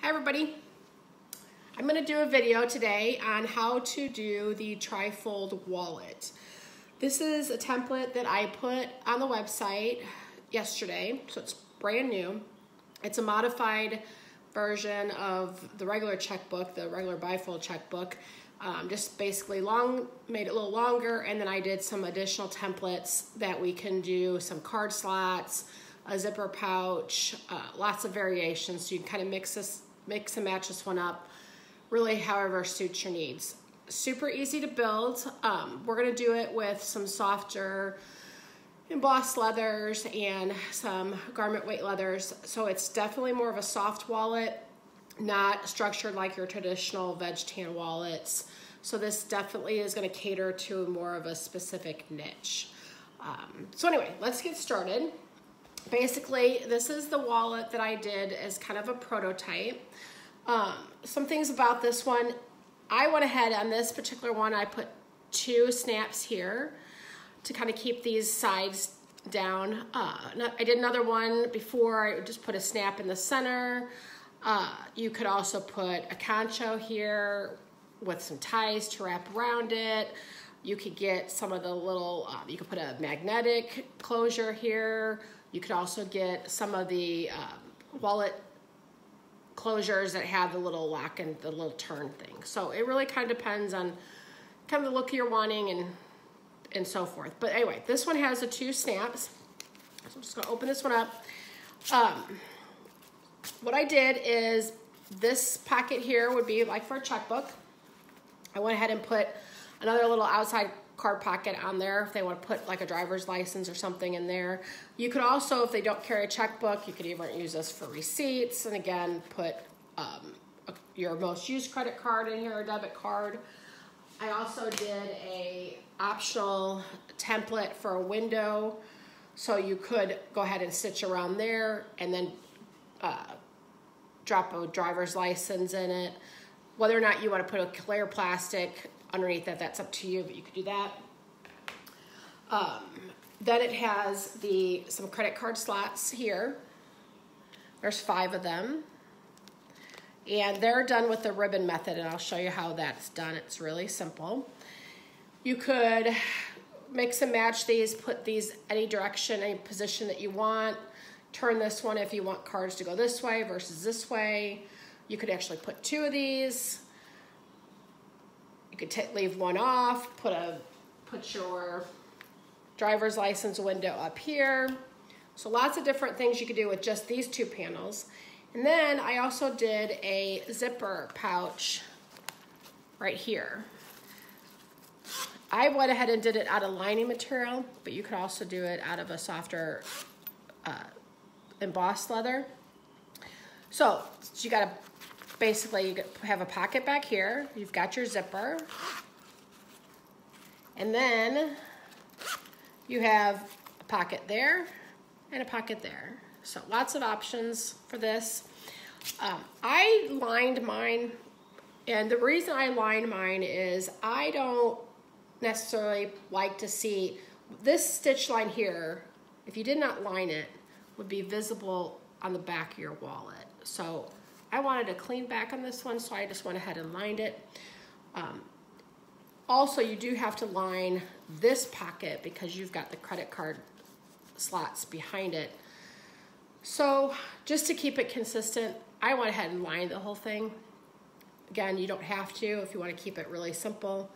Hi everybody. I'm going to do a video today on how to do the TriFold Wallet. This is a template that I put on the website yesterday, so it's brand new. It's a modified version of the regular checkbook, the regular bifold checkbook. Just basically made it a little longer, and then I did some additional templates that we can do, some card slots, a zipper pouch, lots of variations, so you can kind of mix and match this one up, really however suits your needs. Super easy to build. We're gonna do it with some softer embossed leathers and some garment weight leathers, so it's definitely more of a soft wallet, not structured like your traditional veg tan wallets. So this definitely is going to cater to more of a specific niche. So anyway, let's get started. Basically, this is the wallet that I did as kind of a prototype. Some things about this one, I went ahead on this particular one, I put 2 snaps here to kind of keep these sides down. I did another one before, I just put a snap in the center. You could also put a concho here with some ties to wrap around it. You could get some of the little, you could put a magnetic closure here. You could also get some of the wallet closures that have the little lock and the little turn thing. So it really kind of depends on kind of the look you're wanting and so forth. But anyway, this one has the 2 snaps. So I'm just gonna open this one up. What I did is this pocket here would be like for a checkbook. I went ahead and put another little outside card pocket on there if they want to put like a driver's license or something in there. You could also, if they don't carry a checkbook, you could even use this for receipts, and again, put your most used credit card in here or debit card. I also did a optional template for a window, so you could go ahead and stitch around there and then drop a driver's license in it. Whether or not you want to put a clear plastic underneath that, that's up to you, but you could do that. Then it has some credit card slots here. There's 5 of them. And they're done with the ribbon method, and I'll show you how that's done. It's really simple. You could mix and match these, put these any direction, any position that you want. Turn this one if you want cards to go this way versus this way. You could actually put 2 of these. You could leave one off, put your driver's license window up here. So lots of different things you could do with just these 2 panels. And then I also did a zipper pouch right here. I went ahead and did it out of lining material, but you could also do it out of a softer embossed leather. So you gotta basically, you have a pocket back here, you've got your zipper, and then you have a pocket there and a pocket there. So lots of options for this. I lined mine, and the reason I lined mine is I don't necessarily like to see this stitch line here, if you did not line it, would be visible on the back of your wallet. So I wanted a clean back on this one, so I just went ahead and lined it. Also, you do have to line this pocket because you've got the credit card slots behind it. So just to keep it consistent, I went ahead and lined the whole thing. Again, you don't have to. If you want to keep it really simple,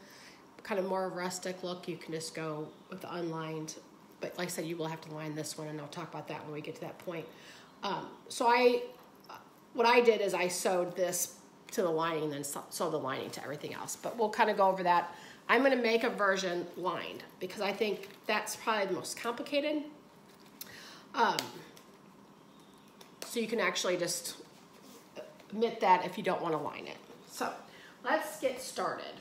kind of more of a rustic look, you can just go with the unlined. But like I said, you will have to line this one, and I'll talk about that when we get to that point. What I did is I sewed this to the lining and then sewed the lining to everything else. But we'll kind of go over that. I'm going to make a version lined because I think that's probably the most complicated. So you can actually just omit that if you don't want to line it. So let's get started.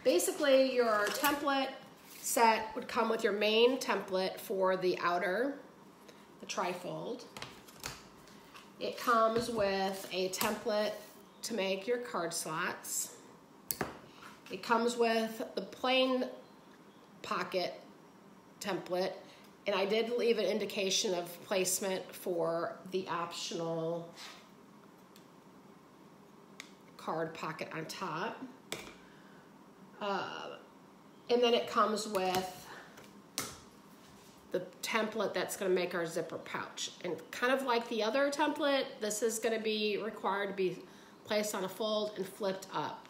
Basically, your template set would come with your main template for the outer, the trifold. It comes with a template to make your card slots. It comes with the plain pocket template, and I did leave an indication of placement for the optional card pocket on top. And then it comes with the template that's going to make our zipper pouch. And kind of like the other template, this is going to be required to be placed on a fold and flipped up.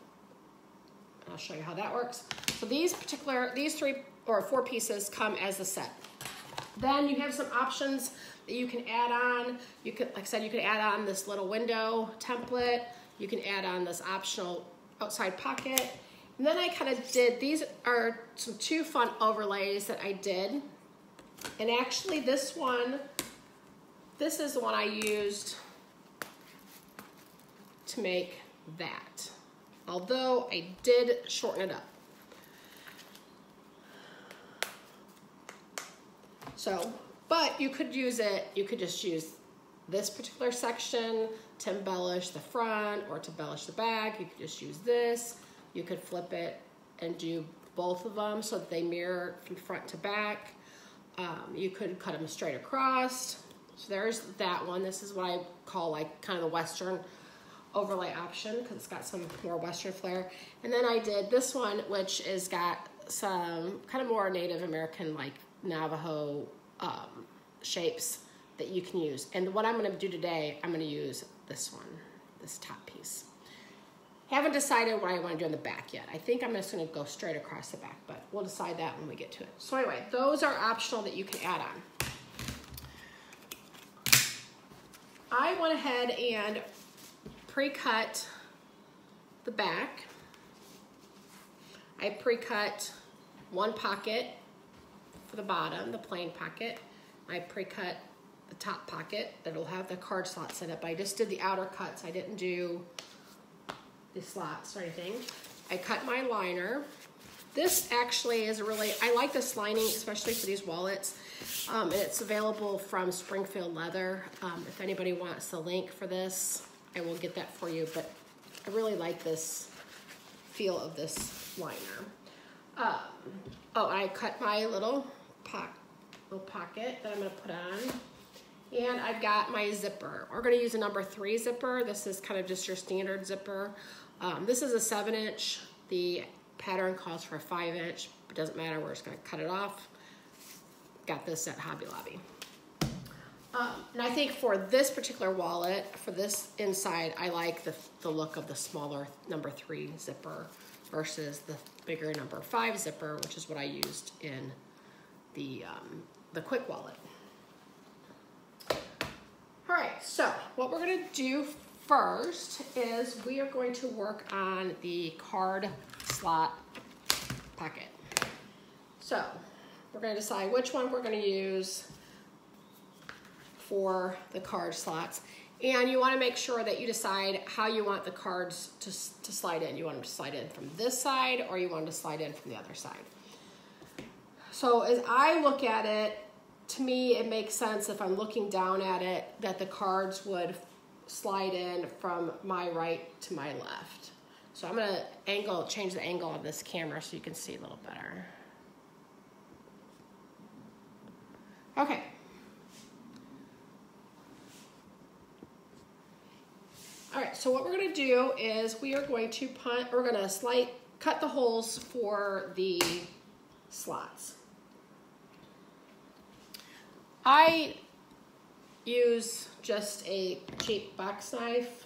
I'll show you how that works. So these 3 or 4 pieces come as a set. Then you have some options that you can add on. You could, like I said, you could add on this little window template. You can add on this optional outside pocket. And then I kind of did, these are some 2 fun overlays that I did. And actually this is the one I used to make that. Although I did shorten it up. So, but you could use it, you could just use this particular section to embellish the front or to embellish the back. You could just use this. You could flip it and do both of them so that they mirror from front to back. You could cut them straight across. So there's that one. This is what I call like kind of the Western overlay option because it's got some more Western flair. And then I did this one, which is got some kind of more Native American like Navajo shapes that you can use. And what I'm going to do today, I'm going to use this one, this top piece. Haven't decided what I want to do on the back yet. I think I'm just going to go straight across the back, but we'll decide that when we get to it. So anyway, those are optional that you can add on. I went ahead and pre-cut the back. I pre-cut 1 pocket for the bottom, the plain pocket. I pre-cut the top pocket that'll have the card slot set up. I just did the outer cuts. I didn't do the slots or anything. I cut my liner. This actually is really, I like this lining, especially for these wallets. And it's available from Springfield Leather. If anybody wants the link for this, I will get that for you, but I really like this feel of this liner. Oh, I cut my little pocket that I'm gonna put on. And I've got my zipper. We're gonna use a number 3 zipper. This is kind of just your standard zipper. This is a 7-inch. The pattern calls for a 5-inch. It doesn't matter, we're just gonna cut it off. Got this at Hobby Lobby. And I think for this particular wallet, for this inside, I like the look of the smaller number 3 zipper versus the bigger number 5 zipper, which is what I used in the Quick Wallet. All right, so what we're gonna do first is we are going to work on the card slot pocket. So we're gonna decide which one we're gonna use for the card slots. And you wanna make sure that you decide how you want the cards to slide in. You want them to slide in from this side or you want them to slide in from the other side. So as I look at it, to me, it makes sense if I'm looking down at it that the cards would slide in from my right to my left. So I'm gonna change the angle of this camera so you can see a little better. Okay. All right, so what we're gonna do is we are going to cut the holes for the slots. I use just a cheap box knife.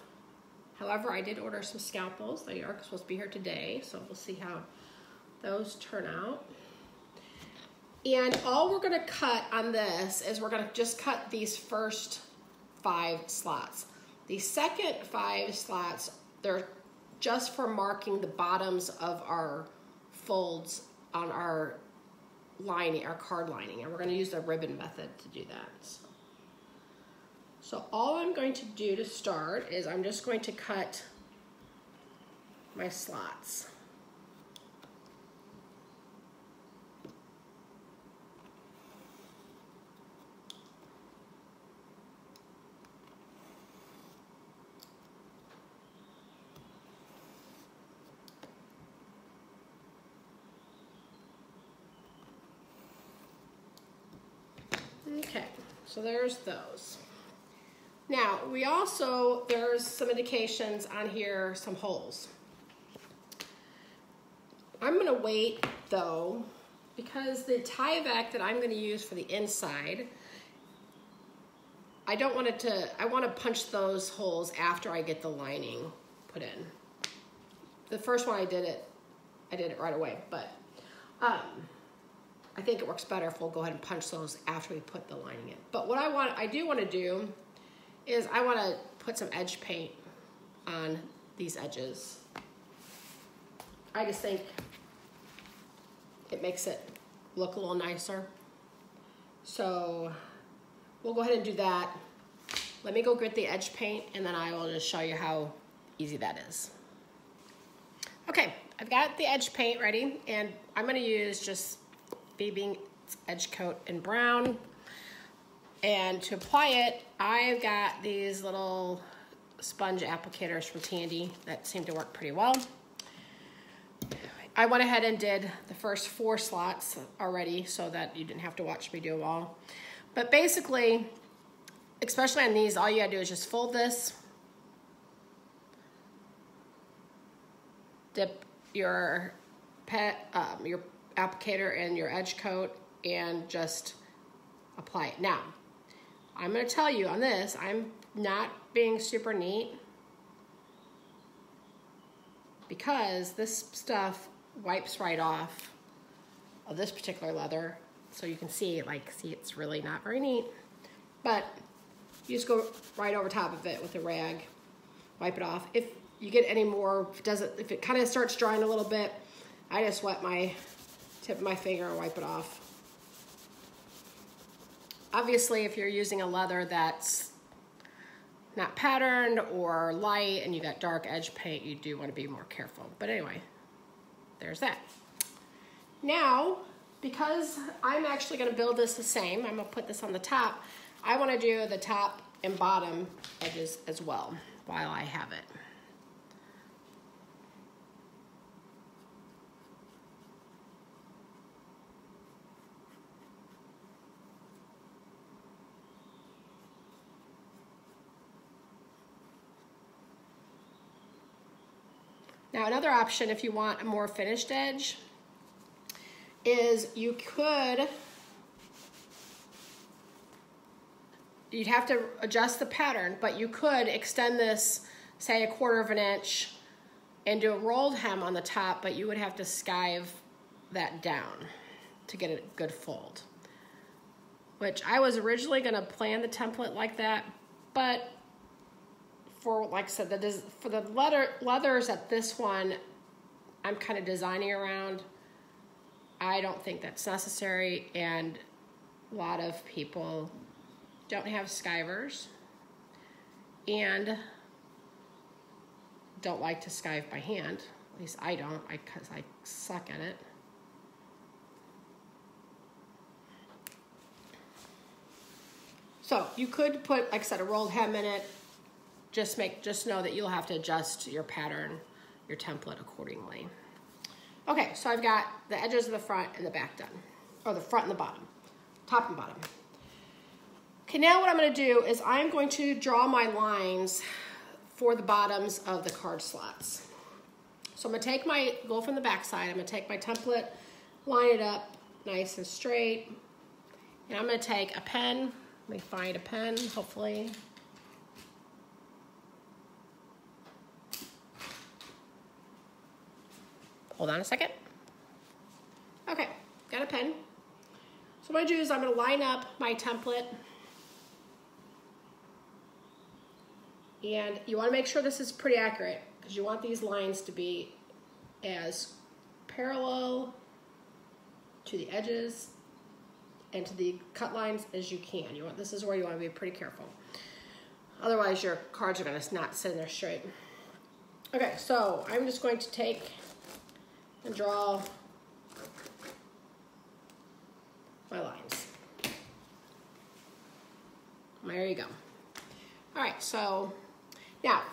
However, I did order some scalpels. They are supposed to be here today, so we'll see how those turn out. And all we're gonna cut on this is we're gonna just cut these first 5 slots. The second 5 slots, they're just for marking the bottoms of our folds on our lining, our card lining, and we're going to use the ribbon method to do that. So all I'm going to do to start is I'm just going to cut my slots. Okay, so there's those. Now, there's some indications on here, some holes. I'm gonna wait though, because the Tyvek that I'm gonna use for the inside, I want to punch those holes after I get the lining put in. The first one I did it right away, but I think it works better if we'll go ahead and punch those after we put the lining in. But what I do want to do is I want to put some edge paint on these edges. I just think it makes it look a little nicer. So we'll go ahead and do that. Let me go get the edge paint and then I will just show you how easy that is. Okay, I've got the edge paint ready and I'm gonna use just BB edge coat in brown. And to apply it, I've got these little sponge applicators from Tandy that seem to work pretty well. I went ahead and did the first 4 slots already so that you didn't have to watch me do them all. But basically, especially on these, all you gotta do is just fold this, dip your applicator in your edge coat, and just apply it. Now, I'm gonna tell you on this, I'm not being super neat because this stuff wipes right off of this particular leather. So you can see, it's really not very neat. But you just go right over top of it with a rag, wipe it off. If you get any more, if it kind of starts drying a little bit, I just wet my tip of my finger and wipe it off. Obviously, if you're using a leather that's not patterned or light and you got dark edge paint, you do want to be more careful. But anyway, there's that. Now, because I'm actually going to build this the same, I'm going to put this on the top, I want to do the top and bottom edges as well while I have it. Now another option if you want a more finished edge is you'd have to adjust the pattern, but you could extend this, say 1/4 inch and do a rolled hem on the top, but you would have to skive that down to get a good fold. Which I was originally gonna plan the template like that, but for, like I said, for the leathers at this one, I'm kind of designing around. I don't think that's necessary, and a lot of people don't have skivers and don't like to skive by hand. At least I don't, because I suck at it. So you could put, like I said, a rolled hem in it. Just know that you'll have to adjust your pattern, your template accordingly. Okay, so I've got the edges of the front and the back done, or the front and the bottom, top and bottom. Okay, now what I'm gonna do is I'm going to draw my lines for the bottoms of the card slots. So I'm gonna go from the back side, I'm gonna take my template, line it up nice and straight, and I'm gonna take a pen. Let me find a pen, hopefully. Hold on a second. Okay, got a pen. So what I do is I'm gonna line up my template. And you wanna make sure this is pretty accurate because you want these lines to be as parallel to the edges and to the cut lines as you can. This is where you wanna be pretty careful. Otherwise your cards are gonna not sit in there straight. Okay, so I'm just going to take and draw my lines. There you go. All right, so now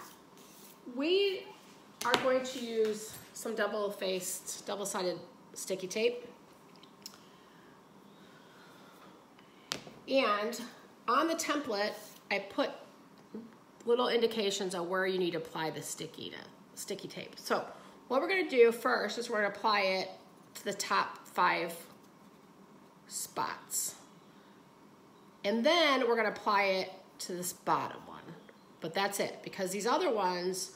we are going to use some double-sided sticky tape. And on the template, I put little indications of where you need to apply the sticky tape. So what we're gonna do first is we're gonna apply it to the top 5 spots. And then we're gonna apply it to this bottom one. But that's it, because these other ones,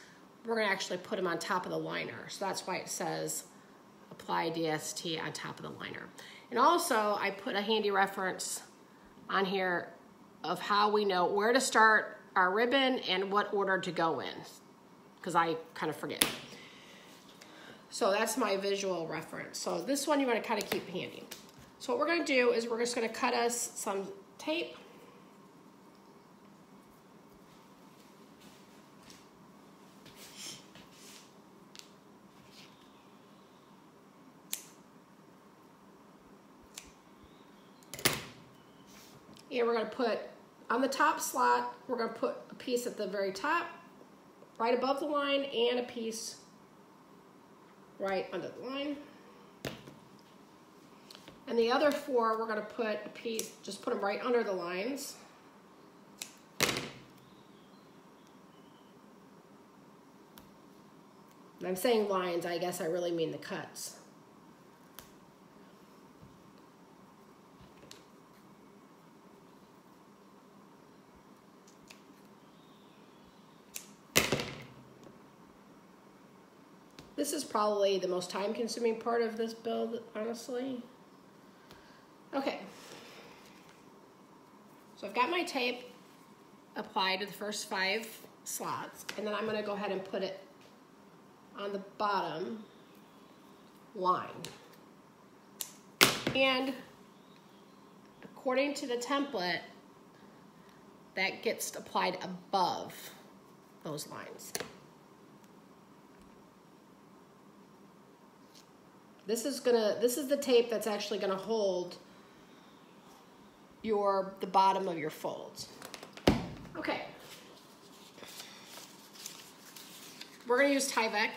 we're gonna actually put them on top of the liner. So that's why it says apply DST on top of the liner. And also, I put a handy reference on here of how we know where to start our ribbon and what order to go in, because I kind of forget. So that's my visual reference. So this one you want to kind of keep handy. So what we're going to do is we're just going to cut us some tape. And we're going to put on the top slot, we're going to put a piece at the very top, right above the line, and a piece right under the line. And the other 4, we're going to put a piece, just put them right under the lines. And I'm saying lines, I guess I really mean the cuts. This is probably the most time-consuming part of this build, honestly. Okay. So I've got my tape applied to the first 5 slots, and then I'm going to go ahead and put it on the bottom line. And according to the template, that gets applied above those lines. This is the tape that's actually gonna hold the bottom of your folds. Okay. We're gonna use Tack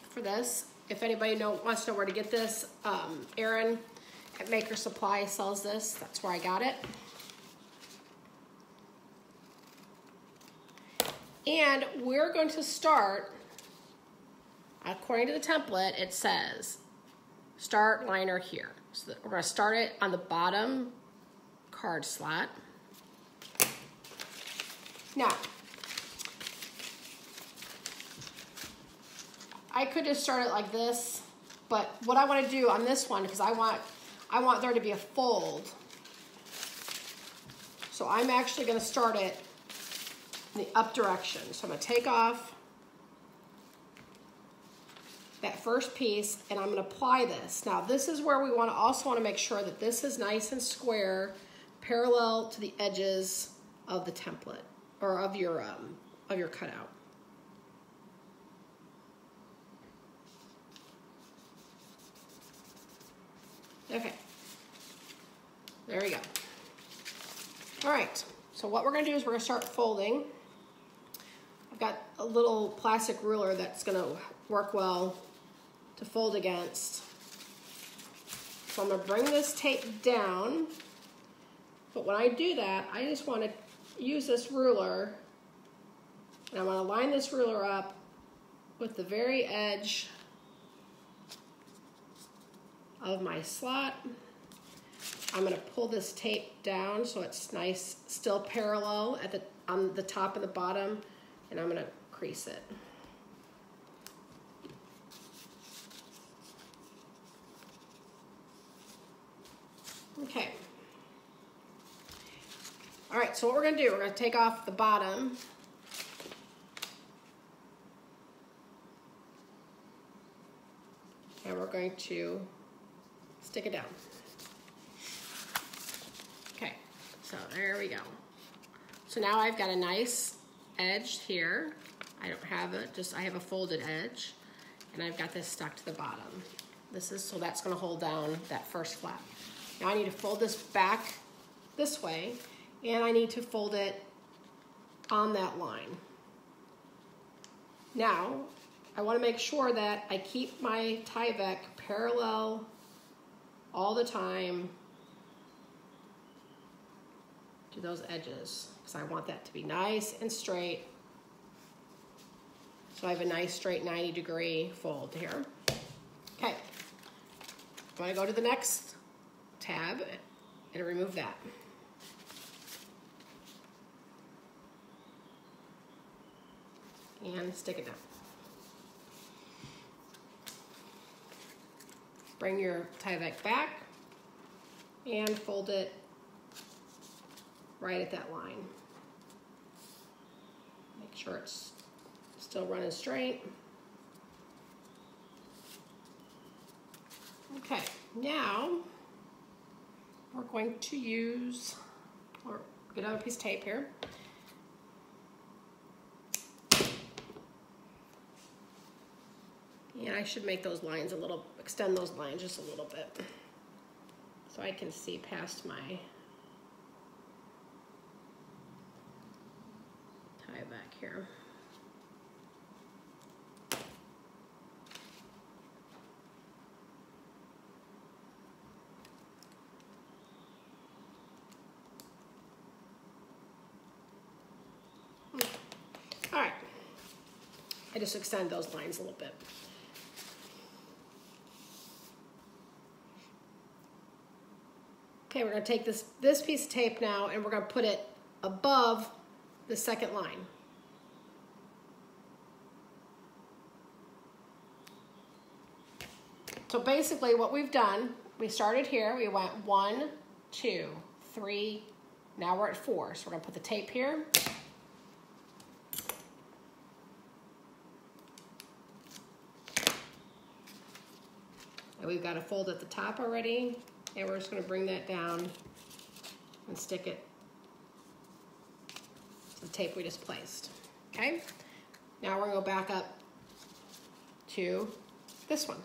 for this. If anybody wants to know where to get this, Erin at Maker Supply sells this. That's where I got it. And we're going to start, according to the template, it says, start liner here. So we're going to start it on the bottom card slot. Now, I could just start it like this, but what I want to do on this one, because I want there to be a fold, so I'm actually going to start it in the up direction. So I'm going to take off that first piece, and I'm going to apply this. Now this is where we also want to make sure that this is nice and square, parallel to the edges of the template or of your cutout. Okay, there we go. All right, so what we're going to do is we're going to start folding. I've got a little plastic ruler that's going to work well to fold against. So I'm going to bring this tape down, but when I do that, I just want to use this ruler, and I want to line this ruler up with the very edge of my slot. I'm going to pull this tape down so it's nice, still parallel on the top and the bottom, and I'm going to crease it. Okay. All right, so what we're going to do, we're going to take off the bottom. And we're going to stick it down. Okay, so there we go. So now I've got a nice edge here. I don't have it, I have a folded edge, and I've got this stuck to the bottom. So that's going to hold down that first flap. Now I need to fold this back this way, and I need to fold it on that line. Now, I want to make sure that I keep my Tyvek parallel all the time to those edges, because I want that to be nice and straight So I have a nice straight 90-degree fold here. Okay, I'm gonna go to the next tab and remove that. And stick it down. Bring your Tyvek back and fold it right at that line. Make sure it's still running straight. Okay, now we're going to use, or get out a piece of tape here. And I should make those lines a little, extend those lines just a little bit so I can see past my tie back here. All right, I just extend those lines a little bit. Okay, we're going to take this piece of tape now and we're going to put it above the second line. So basically what we've done, we started here, we went 1, 2, 3, now we're at 4. So we're going to put the tape here. And we've got a fold at the top already. And we're just going to bring that down and stick it to the tape we just placed. Okay? Now we're going to go back up to this one.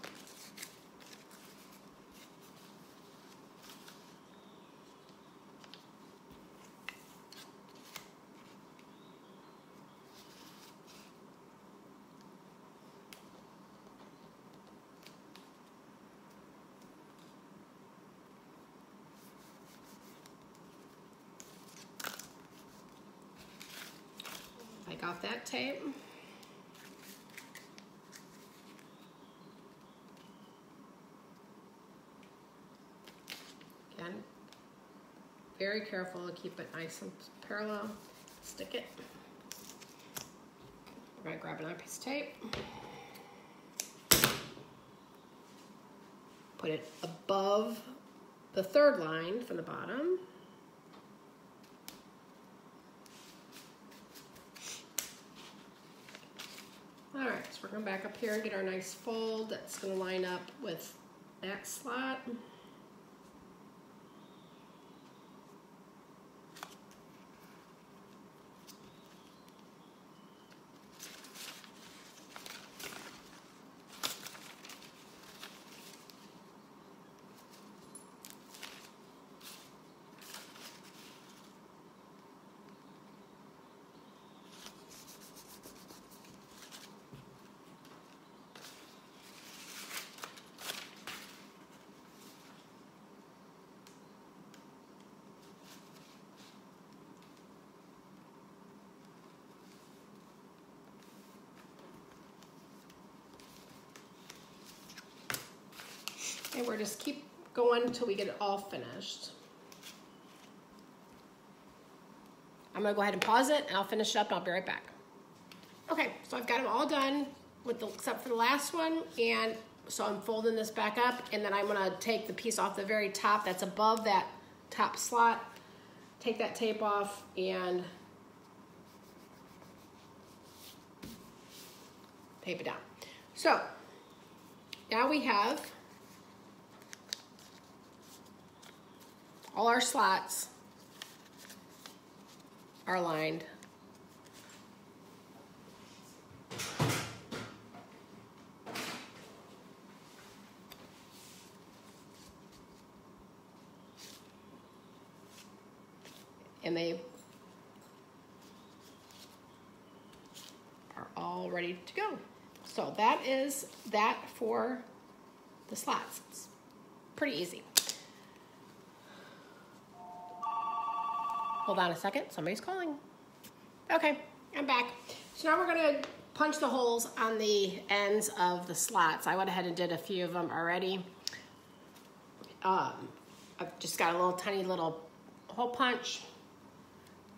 Take off that tape. Again, very careful to keep it nice and parallel. Stick it. We're going to grab another piece of tape. Put it above the third line from the bottom. All right, so we're going back up here and get our nice fold that's going to line up with that slot. And we're just keep going until we get it all finished. I'm gonna go ahead and pause it and I'll finish up and I'll be right back. Okay, so I've got them all done except for the last one. And so I'm folding this back up and then I'm gonna take the piece off the very top that's above that top slot, take that tape off and tape it down. So now we have all our slots are lined. And they are all ready to go. So that is that for the slots. It's pretty easy. Hold on a second, somebody's calling. Okay, I'm back. So now we're gonna punch the holes on the ends of the slots. I went ahead and did a few of them already. I've just got a little tiny little hole punch.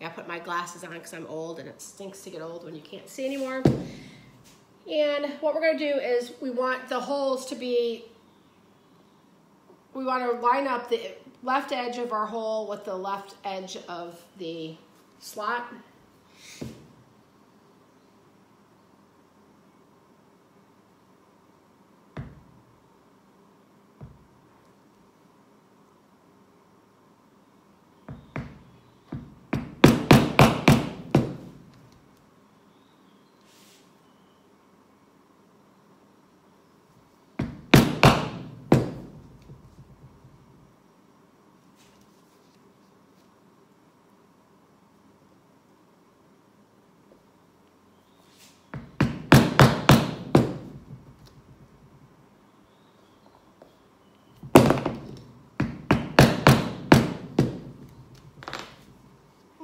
I put my glasses on because I'm old and it stinks to get old when you can't see anymore. And what we're going to do is we want the holes to be, we want to line up the left edge of our hole with the left edge of the slot.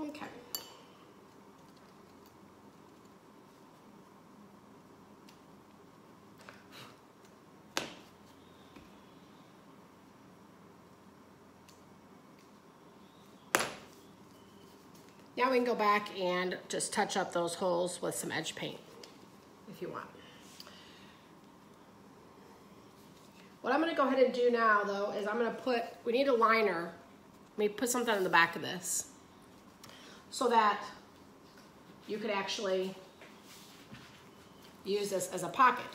Okay. Now we can go back and just touch up those holes with some edge paint if you want. What I'm going to go ahead and do now though is I'm going to put, we need a liner. Let me put something on the back of this so that you could actually use this as a pocket.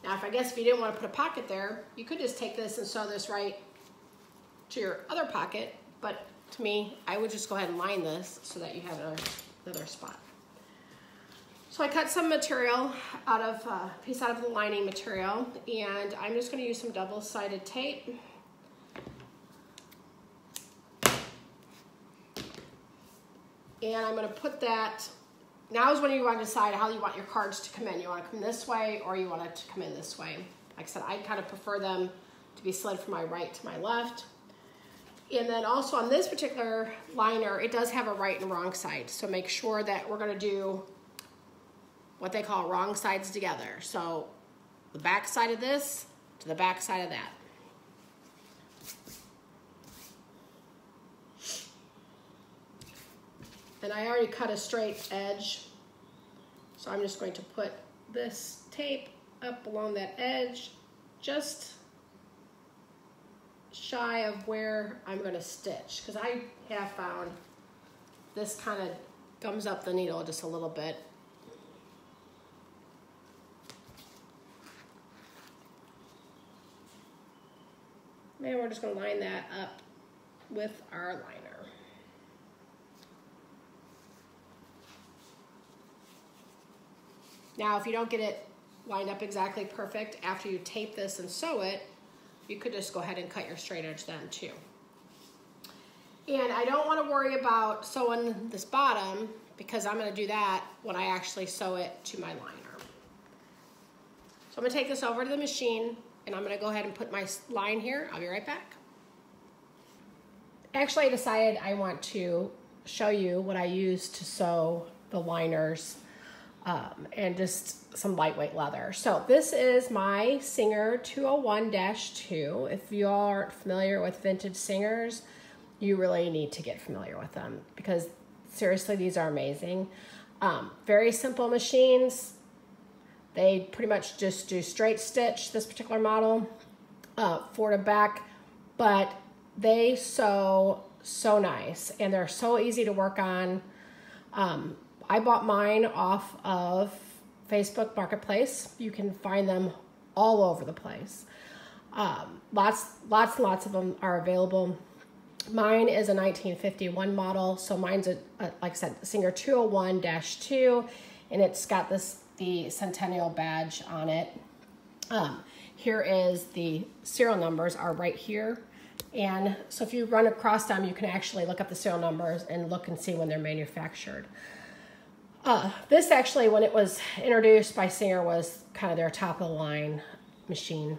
Now if you didn't want to put a pocket there, you could just take this and sew this right to your other pocket, but to me, I would just go ahead and line this so that you have another spot. So I cut some material out of, piece out of the lining material, and I'm just going to use some double-sided tape. And I'm going to put that, now is when you want to decide how you want your cards to come in. You want to come this way or you want it to come in this way. Like I said, I kind of prefer them to be slid from my right to my left. And then also on this particular liner, it does have a right and wrong side. So make sure that we're going to do what they call wrong sides together. So the back side of this to the back side of that. And I already cut a straight edge. So I'm just going to put this tape up along that edge, just shy of where I'm going to stitch, because I have found this kind of gums up the needle just a little bit. And we're just going to line that up with our liner. Now if you don't get it lined up exactly perfect after you tape this and sew it, you could just go ahead and cut your straight edge then too. And I don't want to worry about sewing this bottom because I'm going to do that when I actually sew it to my liner. So I'm going to take this over to the machine and I'm going to go ahead and put my line here. I'll be right back. Actually, I decided I want to show you what I use to sew the liners and just some lightweight leather. So this is my Singer 201-2. If you aren't familiar with vintage Singers, you really need to get familiar with them because seriously, these are amazing. Very simple machines. They pretty much just do straight stitch, this particular model, forward and back, but they sew so nice and they're so easy to work on. I bought mine off of Facebook Marketplace. You can find them all over the place. Lots and lots of them are available. Mine is a 1951 model, so mine's like I said, Singer 201-2, and it's got the Centennial badge on it. Here is the serial numbers are right here, and so if you run across them, you can actually look up the serial numbers and look and see when they're manufactured. This actually, when it was introduced by Singer, was kind of their top of the line machine.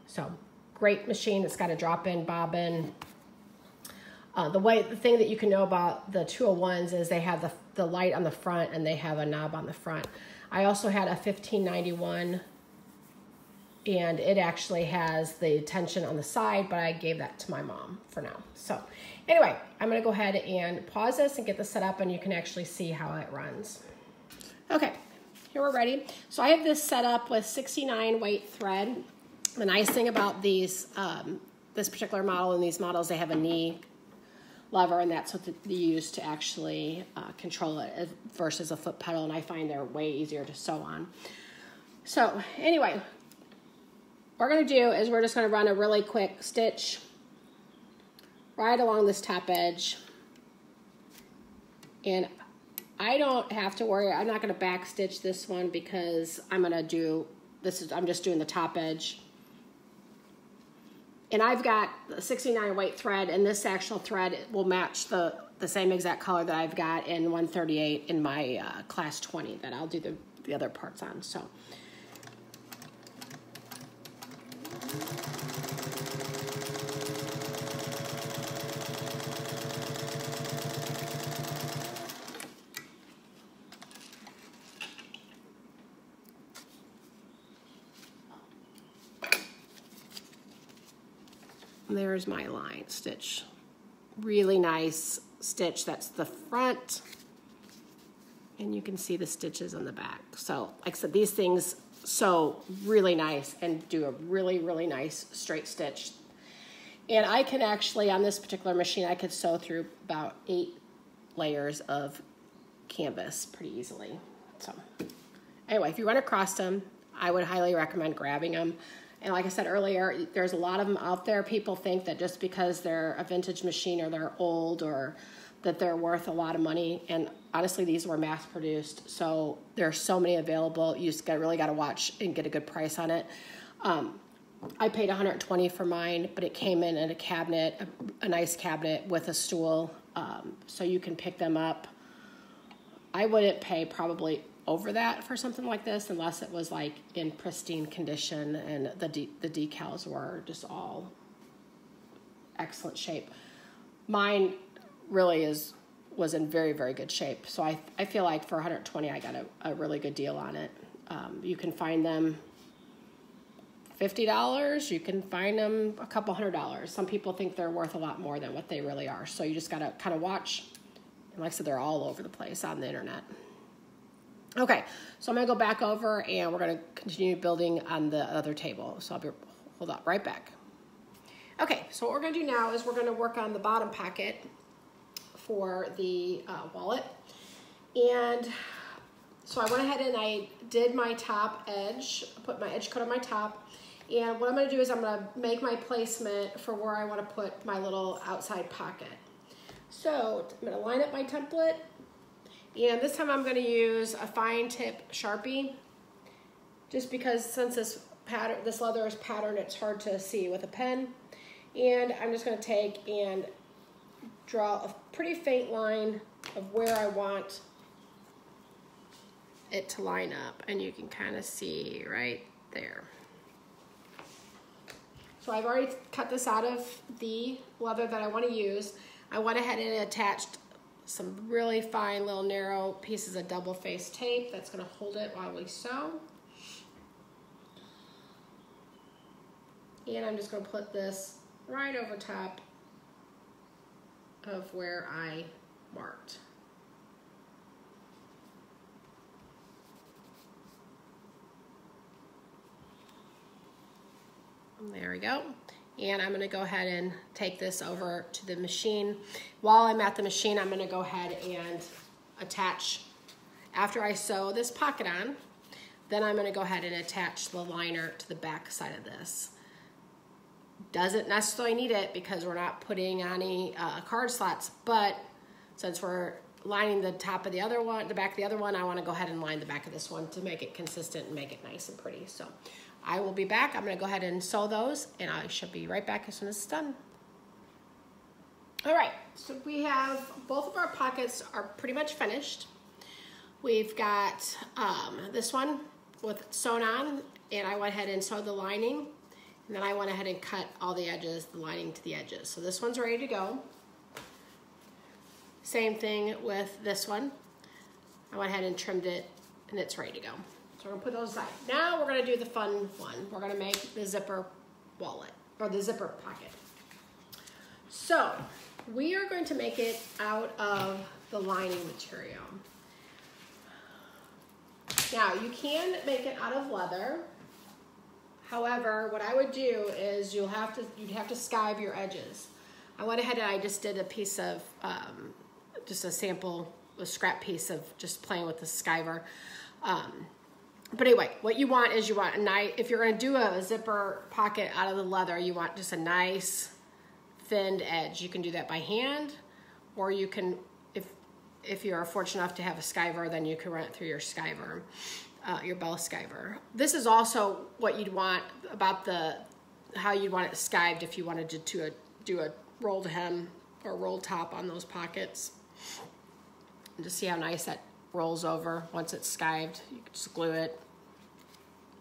So great machine. It's got a drop-in bobbin. The thing that you can know about the 201s is they have the light on the front, and they have a knob on the front. I also had a 1591, and it actually has the tension on the side, but I gave that to my mom for now. So anyway, I'm gonna go ahead and pause this and get this set up, and you can actually see how it runs. Okay, here we're ready. So I have this set up with 69 weight thread. The nice thing about these, this particular model and these models, they have a knee lever, and that's what they use to actually control it versus a foot pedal, and I find they're way easier to sew on. So anyway, what we're gonna do is we're just gonna run a really quick stitch right along this top edge, and I don't have to worry, I'm not gonna back stitch this one because I'm just doing the top edge. And I've got 69 weight thread, and this actual thread will match the same exact color that I've got in 138 in my class 20 that I'll do the other parts on. So there's my line stitch. Really nice stitch. That's the front. And you can see the stitches on the back. So like I said, these things sew really nice and do a really, really nice straight stitch. And I can actually, on this particular machine, I could sew through about 8 layers of canvas pretty easily. So anyway, if you run across them, I would highly recommend grabbing them. And like I said earlier, there's a lot of them out there. People think that just because they're a vintage machine or they're old or that they're worth a lot of money. And honestly, these were mass produced. So there's so many available. You just really got to watch and get a good price on it. I paid $120 for mine, but it came in a cabinet, a nice cabinet with a stool. So you can pick them up. I wouldn't pay probably over that for something like this unless it was like in pristine condition and the decals were just all excellent shape. Mine really was in very, very good shape. So I feel like for $120 I got a really good deal on it. You can find them $50, you can find them a couple $100. Some people think they're worth a lot more than what they really are. So you just gotta kind of watch. And like I said, they're all over the place on the internet. Okay, so I'm gonna go back over and we're gonna continue building on the other table. So I'll be, hold on, right back. Okay, so what we're gonna do now is we're gonna work on the bottom pocket for the wallet. And so I went ahead and I did my top edge, put my edge cut on my top. And what I'm gonna do is I'm gonna make my placement for where I wanna put my little outside pocket. So I'm gonna line up my template. And this time I'm going to use a fine tip Sharpie, just because since this leather is patterned, it's hard to see with a pen. And I'm just going to take and draw a pretty faint line of where I want it to line up, and you can kind of see right there. So I've already cut this out of the leather that I want to use. I went ahead and attached some really fine little narrow pieces of double-faced tape that's going to hold it while we sew. And I'm just going to put this right over top of where I marked. And there we go. And I'm going to go ahead and take this over to the machine. While I'm at the machine, I'm going to go ahead and attach, after I sew this pocket on, then I'm going to go ahead and attach the liner to the back side of this. Doesn't necessarily need it because we're not putting any card slots, but since we're lining the top of the other one, the back of the other one, I want to go ahead and line the back of this one to make it consistent and make it nice and pretty. So I will be back. I'm going to go ahead and sew those, and I should be right back as soon as it's done. All right, so we have both of our pockets are pretty much finished. We've got this one with sewn on, and I went ahead and sewed the lining, and then I went ahead and cut all the edges, the lining to the edges. So this one's ready to go. Same thing with this one. I went ahead and trimmed it, and it's ready to go. So we're gonna put those aside. Now we're gonna do the fun one. We're gonna make the zipper wallet, or the zipper pocket. So we are going to make it out of the lining material. Now you can make it out of leather. However, what I would do is you'd have to skive your edges. I went ahead and I just did a piece of, just a sample, a scrap piece of just playing with the skiver. But anyway, what you want is you want a nice, if you're gonna do a zipper pocket out of the leather, you want just a nice thinned edge. You can do that by hand, or you can, if you're fortunate enough to have a skiver, then you can run it through your skiver, your bell skiver. This is also what you'd want about how you'd want it skived if you wanted to do a rolled hem or rolled top on those pockets. And just see how nice that rolls over once it's skived. You can just glue it,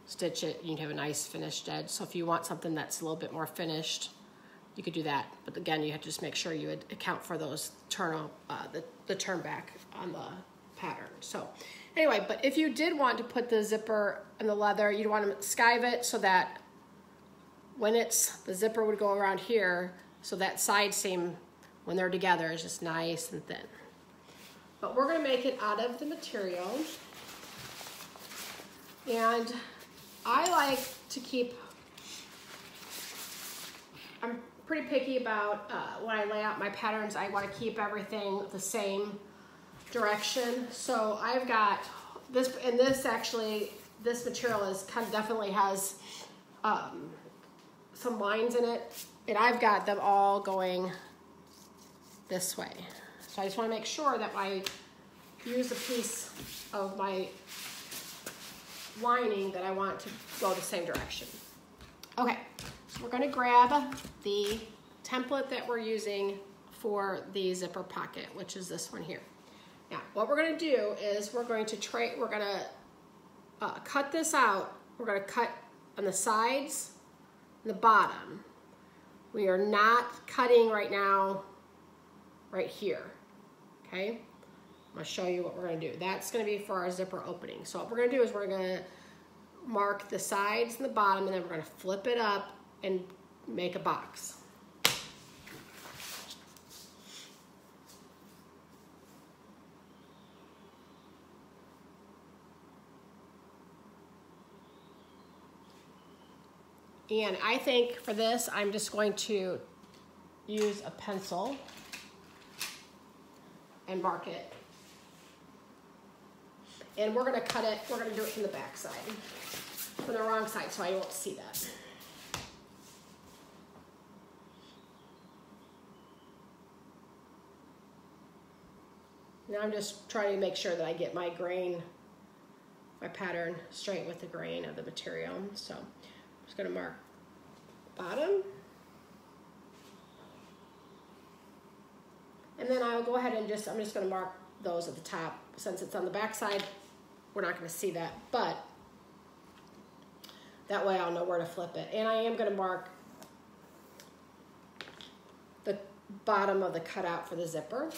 stitch it, you can have a nice finished edge. So if you want something that's a little bit more finished, you could do that. But again, you have to just make sure you would account for those the turn back on the pattern. So anyway, but if you did want to put the zipper in the leather, you'd want to skive it so that when the zipper would go around here, so that side seam, when they're together, is just nice and thin. But we're gonna make it out of the material. And I like to keep, I'm pretty picky about when I lay out my patterns, I wanna keep everything the same direction. So I've got this, and this material is definitely has some lines in it, and I've got them all going this way. So I just want to make sure that I use a piece of my lining that I want to go the same direction. Okay, so we're going to grab the template that we're using for the zipper pocket, which is this one here. Now, what we're going to do is we're going to cut this out. We're going to cut on the sides and the bottom. We are not cutting right now right here. Okay, I'm gonna show you what we're gonna do. That's gonna be for our zipper opening. So what we're gonna do is we're gonna mark the sides and the bottom, and then we're gonna flip it up and make a box. And I think for this, I'm just going to use a pencil and mark it. And we're gonna cut it, we're gonna do it from the back side, from the wrong side, so I won't see that. Now I'm just trying to make sure that I get my grain, my pattern straight with the grain of the material. So I'm just gonna mark bottom. And then I'll go ahead and I'm just gonna mark those at the top. Since it's on the back side, we're not gonna see that, but that way I'll know where to flip it. And I am gonna mark the bottom of the cutout for the zipper.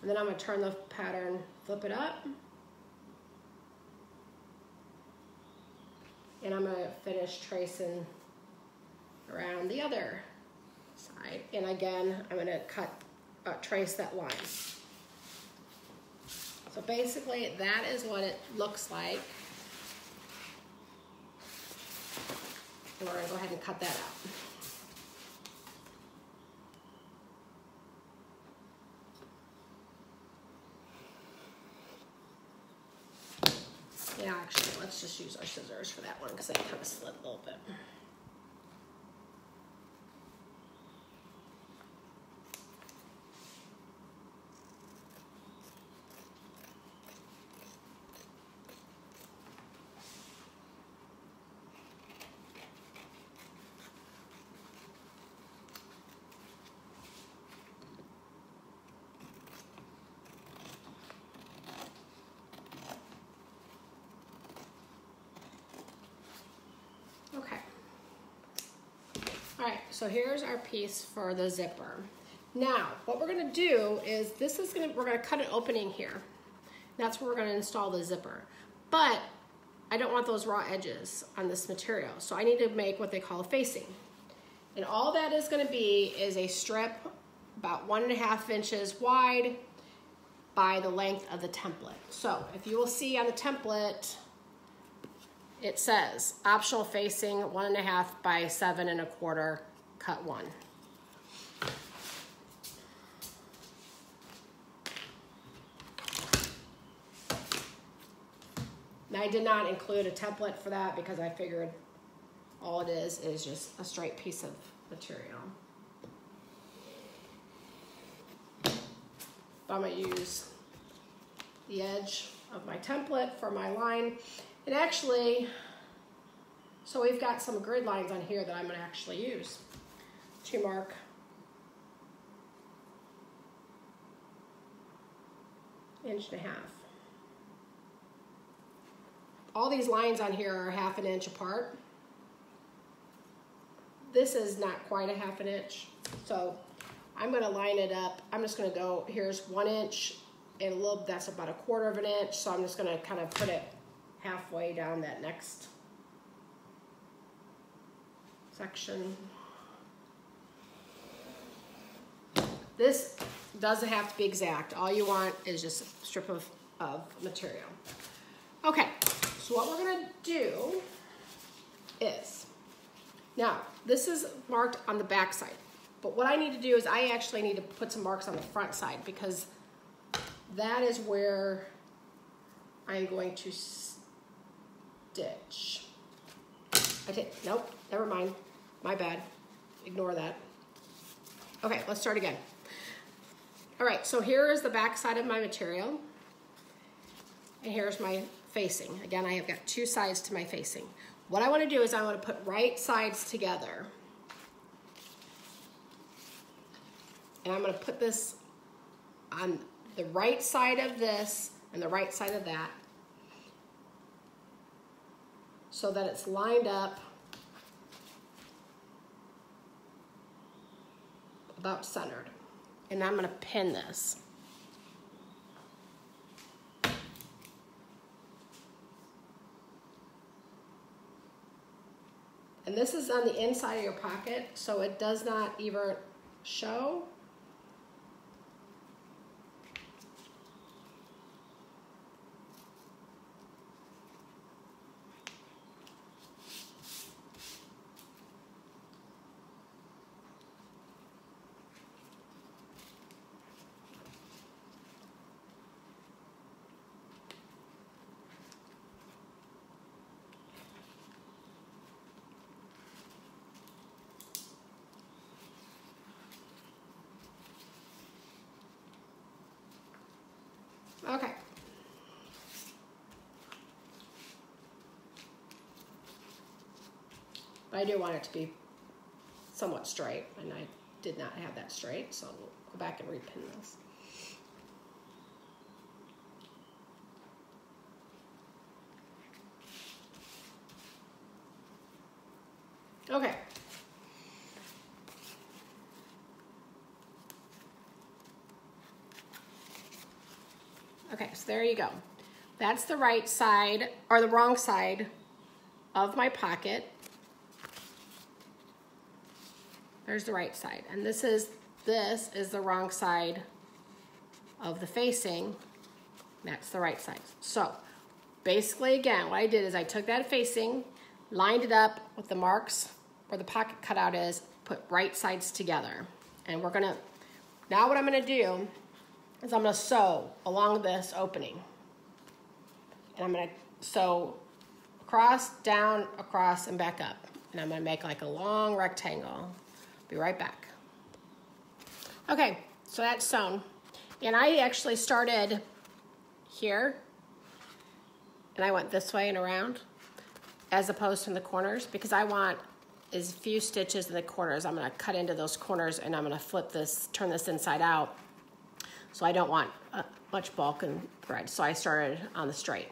And then I'm gonna turn the pattern, flip it up. And I'm gonna finish tracing around the other side. And again, I'm gonna trace that line. So basically that is what it looks like. And we're gonna go ahead and cut that out. Yeah, actually, let's just use our scissors for that one because that kind of slid a little bit. Okay. All right, so here's our piece for the zipper. Now, what we're gonna do is we're gonna cut an opening here. That's where we're going to install the zipper. But I don't want those raw edges on this material, so I need to make what they call a facing. And all that is going to be is a strip about 1.5 inches wide by the length of the template. So if you will see on the template, it says optional facing 1.5 by 7.25, cut 1. Now I did not include a template for that because I figured all it is just a straight piece of material. But I'm going to use the edge of my template for my line. And actually, so we've got some grid lines on here that I'm going to actually use to mark inch and a half. All these lines on here are 1/2 inch apart. This is not quite 1/2 inch, so I'm going to line it up. I'm just going to go, here's 1 inch and a little, that's about 1/4 inch, so I'm just going to kind of put it halfway down that next section. This doesn't have to be exact. All you want is just a strip of material. Okay, so what we're gonna do is, now this is marked on the back side, but what I need to do is I actually need to put some marks on the front side because that is where I'm going to stitch. Nope, never mind, my bad, ignore that. Okay, let's start again. All right, so here is the back side of my material, and here's my facing. Again, I have got 2 sides to my facing. What I want to do is I want to put right sides together. And I'm going to put this on the right side of this and the right side of that so that it's lined up about centered. And I'm going to pin this. And this is on the inside of your pocket, so it does not even show. Okay. But I do want it to be somewhat straight, and I did not have that straight, so we'll go back and repin this. Okay. Okay, so there you go. That's the right side, or the wrong side of my pocket. There's the right side. And this is the wrong side of the facing. That's the right side. So basically, again, what I did is I took that facing, lined it up with the marks where the pocket cutout is, put right sides together. And we're gonna, now what I'm gonna do is I'm gonna sew along this opening. And I'm gonna sew across, down, across, and back up. And I'm gonna make like a long rectangle. Be right back. Okay, so that's sewn. And I actually started here, and I went this way and around, as opposed to in the corners, because I want as few stitches in the corners. I'm gonna cut into those corners, and I'm gonna flip this, turn this inside out, so I don't want much bulk and thread. So I started on the straight.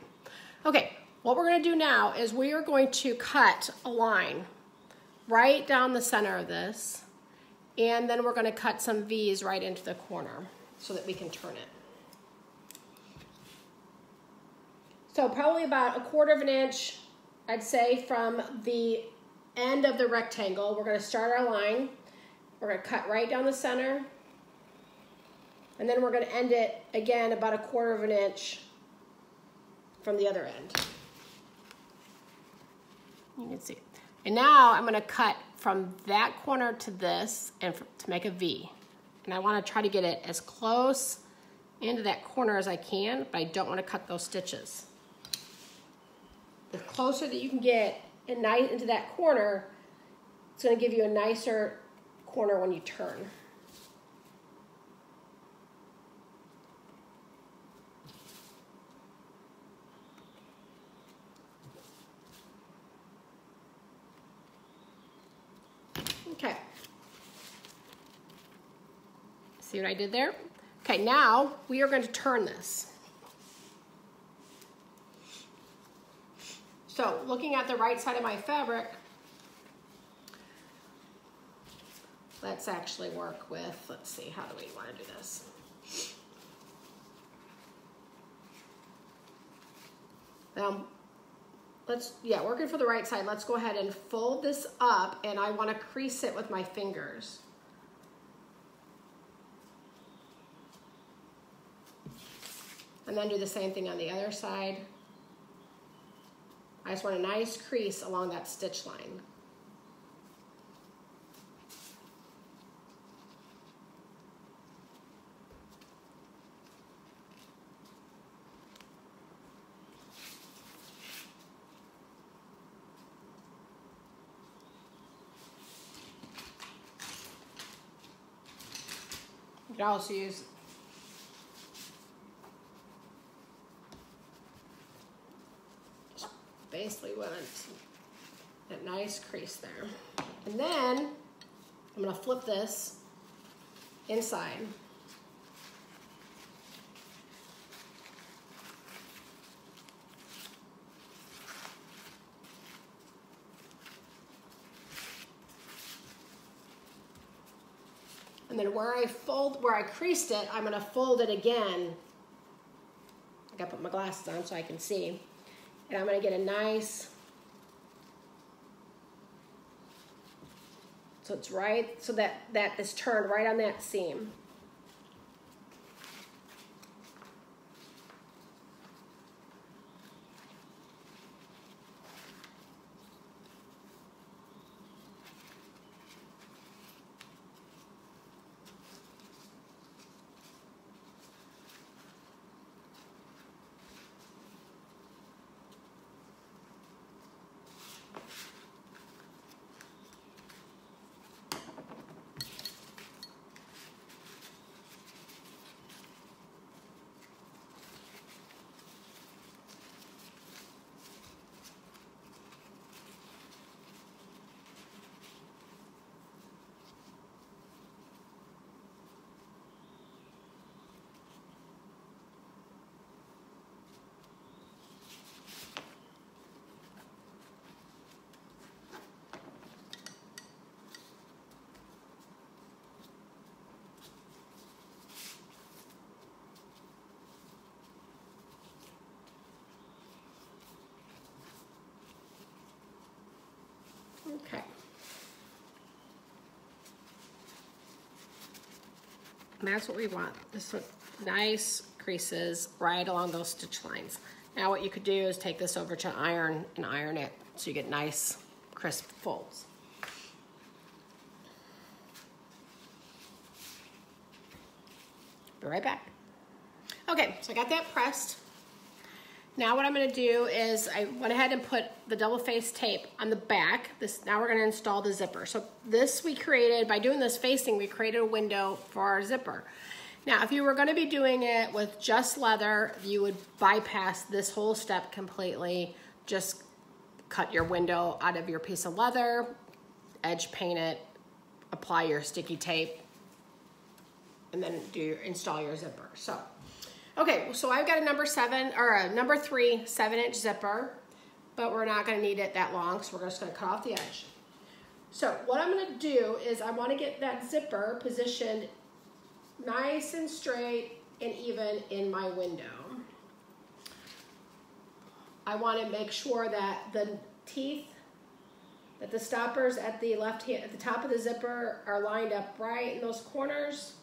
Okay, what we're gonna do now is we are going to cut a line right down the center of this, and then we're gonna cut some V's right into the corner so that we can turn it. So probably about 1/4 of an inch, I'd say, from the end of the rectangle. We're gonna start our line. We're gonna cut right down the center. And then we're gonna end it again about 1/4 of an inch from the other end. You can see. And now I'm gonna cut from that corner to this and to make a V. And I wanna try to get it as close into that corner as I can, but I don't wanna cut those stitches. The closer that you can get into that corner, it's gonna give you a nicer corner when you turn. Okay. See what I did there? Okay, now we are going to turn this. So looking at the right side of my fabric, let's actually work with, let's see, how do we want to do this? Working for the right side, let's go ahead and fold this up, and I want to crease it with my fingers. And then do the same thing on the other side. I just want a nice crease along that stitch line. You can also use basically want that nice crease there. And then I'm going to flip this inside. And then where I creased it, I'm gonna fold it again. I gotta put my glasses on so I can see. And I'm gonna get a nice, so it's right, so that is turned right on that seam. Okay. And that's what we want. This one, nice creases right along those stitch lines. Now what you could do is take this over to iron and iron it so you get nice crisp folds. Be right back. Okay, so I got that pressed. Now what I'm gonna do is I went ahead and put the double face tape on the back. Now we're gonna install the zipper. So this we created, by doing this facing, we created a window for our zipper. Now if you were gonna be doing it with just leather, you would bypass this whole step completely. Just cut your window out of your piece of leather, edge paint it, apply your sticky tape, and then install your zipper. So. Okay, so I've got a number 3 7-inch zipper, but we're not gonna need it that long, so we're just gonna cut off the edge. So what I'm gonna do is I wanna get that zipper positioned nice and straight and even in my window. I want to make sure that the teeth, that the stoppers at the left hand, at the top of the zipper are lined up right in those corners.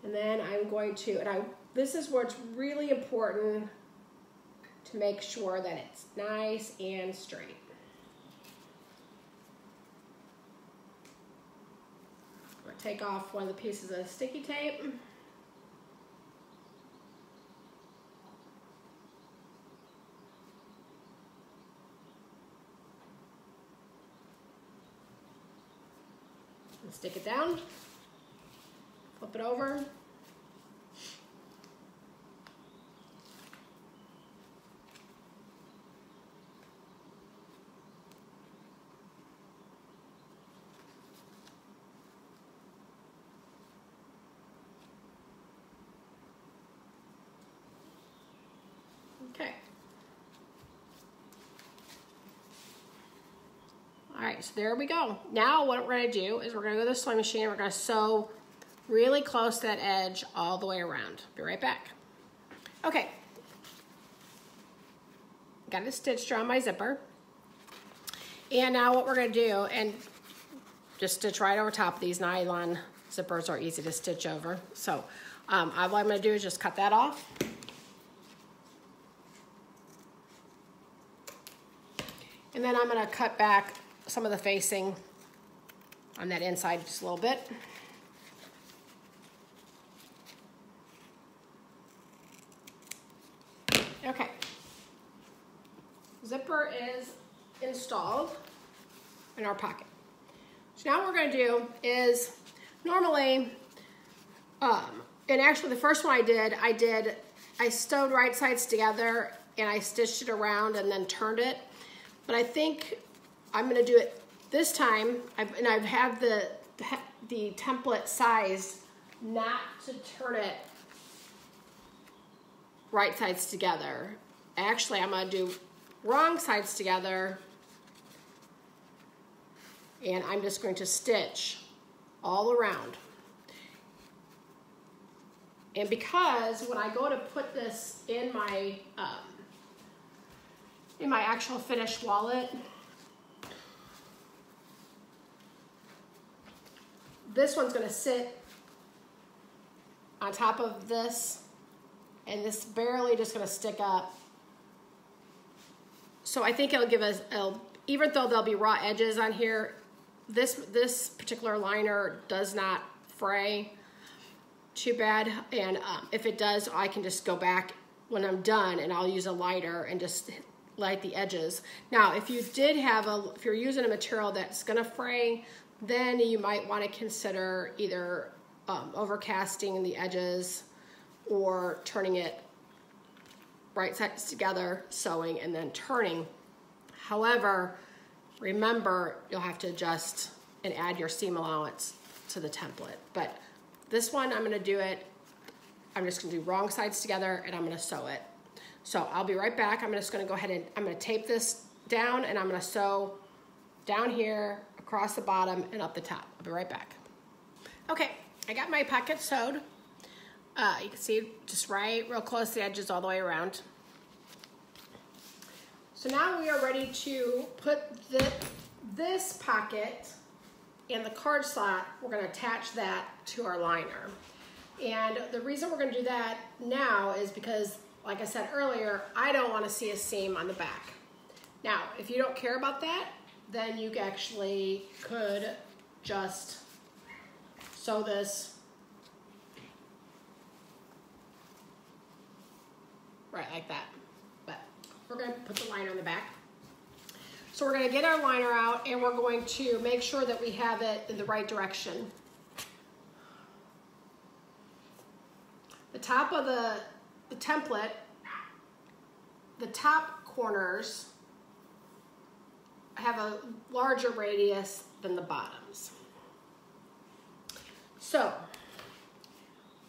And then I'm going to, this is where it's really important to make sure that it's nice and straight. I'm going to take off one of the pieces of sticky tape. And stick it down. Flip it over. Okay. All right, so there we go. Now what we're gonna do is we're gonna go to the sewing machine and we're gonna sew really close to that edge all the way around. Be right back. Okay. Got it stitched around my zipper. And now what we're gonna do, and just stitch right over top of these nylon zippers are easy to stitch over. So all I'm gonna do is just cut that off. And then I'm gonna cut back some of the facing on that inside just a little bit. Okay. Zipper is installed in our pocket. So now what we're gonna do is, normally, and actually the first one I sewed right sides together and I stitched it around and then turned it. But I think I'm gonna do it this time, and I have the template size not to turn it right sides together. Actually, I'm gonna do wrong sides together, and I'm just going to stitch all around. And because when I go to put this in my actual finished wallet, this one's gonna sit on top of this, and this barely just gonna stick up. So I think it'll give us, even though there'll be raw edges on here, this particular liner does not fray too bad. And if it does, I can just go back when I'm done and I'll use a lighter and just light the edges. Now, if you did have if you're using a material that's gonna fray, then you might wanna consider either overcasting the edges or turning it right sides together, sewing, and then turning. However, remember, you'll have to adjust and add your seam allowance to the template. But this one, I'm gonna do it, I'm just gonna do wrong sides together and I'm gonna sew it. So I'll be right back. I'm just gonna go ahead and I'm gonna tape this down and I'm gonna sew down here, across the bottom, and up the top. I'll be right back. Okay, I got my pocket sewed. You can see just right real close to the edges all the way around. So now we are ready to put this pocket in the card slot. We're gonna attach that to our liner. And the reason we're gonna do that now is because, like I said earlier, I don't wanna see a seam on the back. Now, if you don't care about that, then you actually could just sew this right like that. But we're gonna put the liner in the back. So we're gonna get our liner out and we're going to make sure that we have it in the right direction. The top of the template, the top corners have a larger radius than the bottoms. So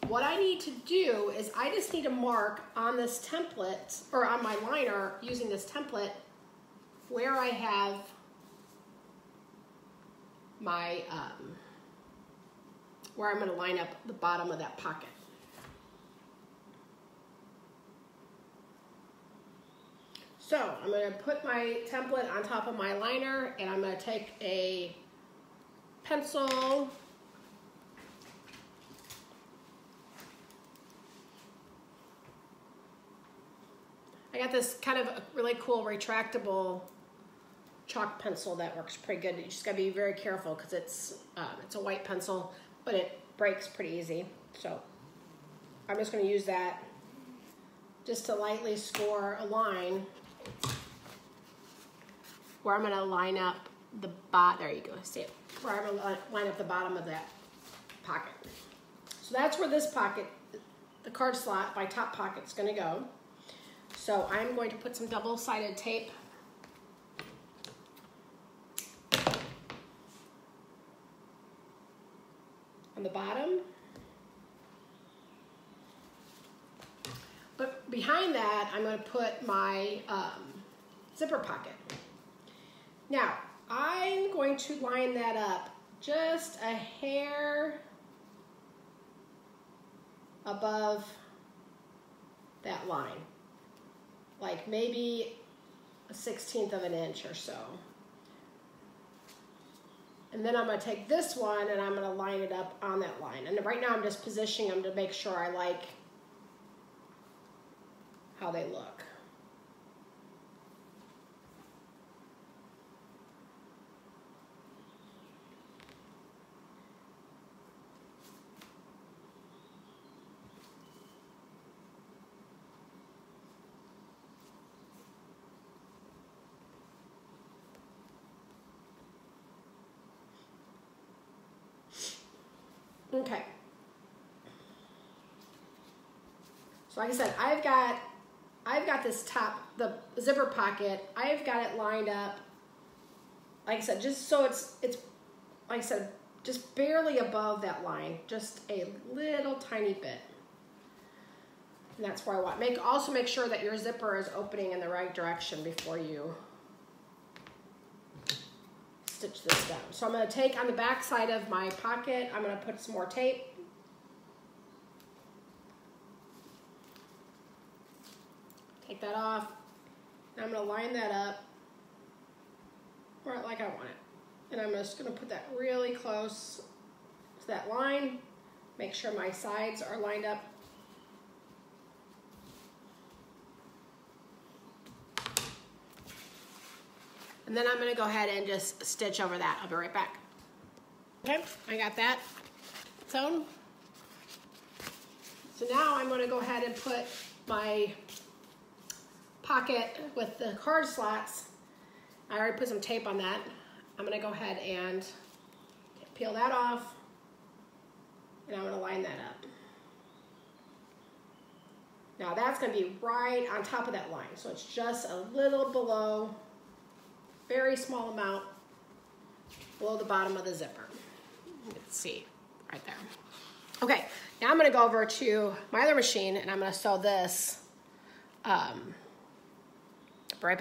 what I need to do is I just need to mark on this template, or on my liner using this template, where I have my where I'm gonna line up the bottom of that pocket. So I'm gonna put my template on top of my liner, and I'm gonna take a pencil, I got this kind of a really cool retractable chalk pencil that works pretty good. You just gotta be very careful because it's a white pencil, but it breaks pretty easy. So I'm just gonna use that just to lightly score a line where I'm gonna line up the bottom, there you go, see it, where I'm gonna line up the bottom of that pocket. So that's where this pocket, the card slot, my top pocket's gonna go. So I'm going to put some double-sided tape on the bottom. But behind that, I'm going to put my zipper pocket. Now, I'm going to line that up just a hair above that line. Like maybe a 1/16 of an inch or so. And then I'm gonna take this one and I'm gonna line it up on that line. And right now I'm just positioning them to make sure I like how they look. Okay. So like I said, I've got this top, the zipper pocket, I've got it lined up, like I said, just so it's like I said, just barely above that line, just a little tiny bit. And that's where I want. Also make sure that your zipper is opening in the right direction before you stitch this down. So I'm going to take on the back side of my pocket, I'm going to put some more tape. Take that off. And I'm going to line that up right like I want it. And I'm just going to put that really close to that line. Make sure my sides are lined up. And then I'm going to go ahead and just stitch over that. I'll be right back. Okay, I got that sewn. So now I'm going to go ahead and put my pocket with the card slots. I already put some tape on that. I'm going to go ahead and peel that off. And I'm going to line that up. Now that's going to be right on top of that line. So it's just a little below, very small amount below the bottom of the zipper. Let's see, right there. Okay, now I'm going to go over to my other machine and I'm going to sew this right back.